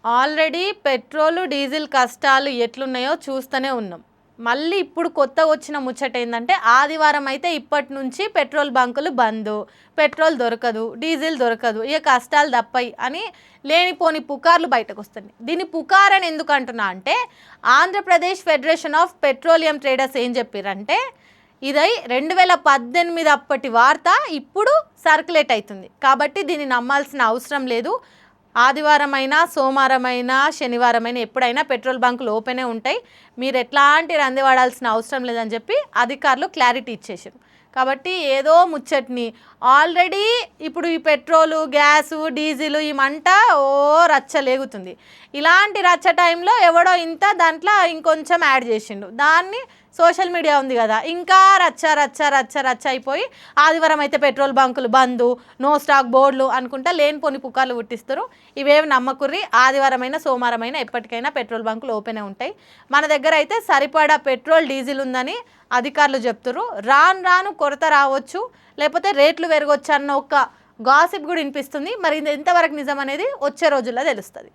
Already petrol, diesel కష్టాలు ఎట్లున్నాయో చూస్తూనే ఉన్నాం. మళ్ళీ ఇప్పుడు కొత్తగా వచ్చిన ముచ్చట ఏందంటే ఆదివారం అయితే ఇప్పటి నుంచి పెట్రోల్ బంకులు బంద్, పెట్రోల్ దొరకదు, డీజిల్ దొరకదు, ఇక కష్టాలు తప్పాయి అని లేనిపోని పుకార్లు బయటకు వస్తున్నాయి. దీని పుకారని ఎందుకు అంటున్నా అంటే Andhra Pradesh federation of petroleum traders ఏం చెప్పారంటే ఇది 2018 అప్పటి వార్త ఇప్పుడు సర్క్యులేట్ అవుతుంది. కాబట్టి దీన్ని నమ్మాల్సిన అవసరం లేదు. ఆదివారం అయినా, సోమవారం అయినా, శనివారం అయినా ఎప్పుడైనా పెట్రోల్ బంకులు ఓపెనే ఉంటాయి. మీరు ఎట్లాంటి రంది వాడాల్సిన అవసరం లేదని చెప్పి అధికారులు క్లారిటీ ఇచ్చేసారు. కాబట్టి ఏదో ముచ్చట్ని ఆల్రెడీ ఇప్పుడు ఈ పెట్రోలు, గ్యాసు, డీజిల్ ఈ మంట రచ్చలేగుతుంది. ఇలాంటి రచ్చ టైంలో ఎవడో ఇంత దాంట్లో ఇంకొంచెం యాడ్ చేసిండు. దాన్ని సోషల్ మీడియా ఉంది కదా, ఇంకా రచ్చ రచ్చ రచ్చ రచ్చ అయిపోయి ఆదివారం అయితే పెట్రోల్ బంకులు బంద్, నో స్టాక్ బోర్డులు అనుకుంటా లేనిపోని పుకార్లు పుట్టిస్తారు. ఇవేమి నమ్మకుర్రి. ఆదివారం అయినా, సోమవారం అయినా ఎప్పటికైనా పెట్రోల్ బంకులు ఓపెనే ఉంటాయి. మన దగ్గర అయితే సరిపడా పెట్రోల్, డీజిల్ ఉందని అధికారులు చెప్తున్నారు. రాను రాను కొరత రావచ్చు, లేకపోతే రేట్లు పెరగవచ్చు అన్న ఒక గాసిప్ కూడా వినిపిస్తుంది. మరి ఇది ఎంతవరకు నిజం అనేది వచ్చే రోజుల్లో తెలుస్తుంది.